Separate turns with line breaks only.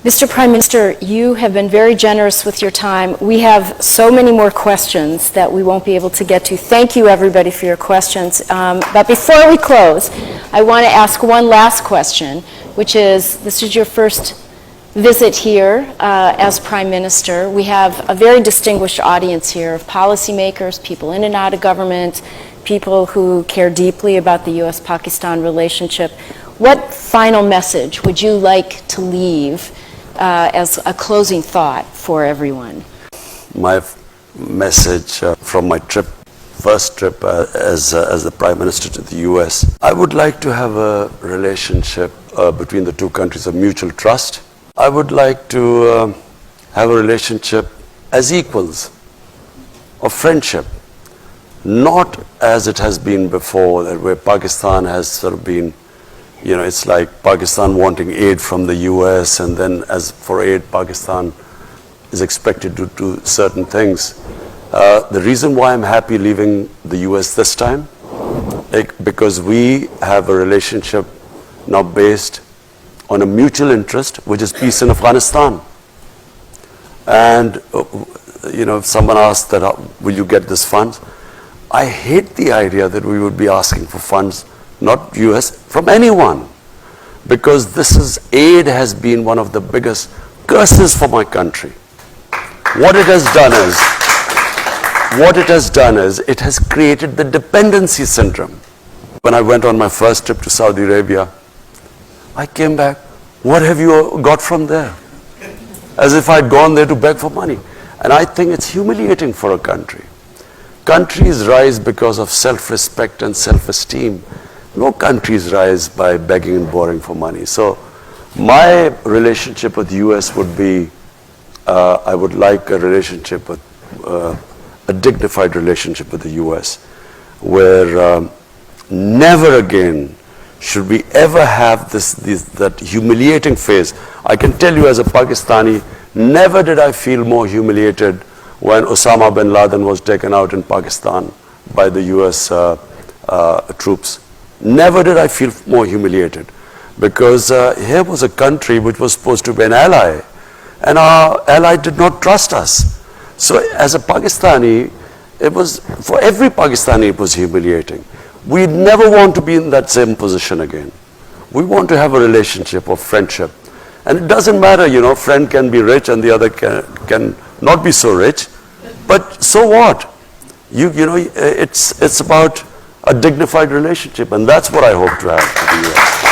Mr. Prime Minister, you have been very generous with your time. We have so many more questions that we won't be able to get to. Thank you, everybody, for your questions. But before we close, I want to ask one last question, which is, this is your first visit here as Prime Minister. We have a very distinguished audience here of policymakers, people in and out of government, people who care deeply about the U.S.-Pakistan relationship. What final message would you like to leave as a closing thought for everyone?
My message from my first trip as the Prime Minister to the US, I would like to have a relationship between the two countries of mutual trust. I would like to have a relationship as equals, of friendship, not as it has been before, where Pakistan has sort of been, you know, it's like Pakistan wanting aid from the US, and then as for aid, Pakistan is expected to do certain things. The reason why I'm happy leaving the US this time, because we have a relationship now based on a mutual interest, which is peace in Afghanistan. And, you know, if someone asked that, will you get this funds? I hate the idea that we would be asking for funds, not US, from anyone. Because aid has been one of the biggest curses for my country. What it has done is, it has created the dependency syndrome. When I went on my first trip to Saudi Arabia, I came back, what have you got from there? As if I'd gone there to beg for money. And I think it's humiliating for a country. Countries rise because of self-respect and self-esteem. No countries rise by begging and borrowing for money. So my relationship with the US would be, I would like a relationship with, a dignified relationship with the US, where never again should we ever have that humiliating phase. I can tell you as a Pakistani, never did I feel more humiliated when Osama bin Laden was taken out in Pakistan by the US troops. Never did I feel more humiliated, because here was a country which was supposed to be an ally, and our ally did not trust us. So as a Pakistani, it was, for every Pakistani it was humiliating. We never want to be in that same position again. We want to have a relationship of friendship. And it doesn't matter, you know, friend can be rich and the other can not be so rich, but so what? You know, it's about a dignified relationship, and that's what I hope to have with the US.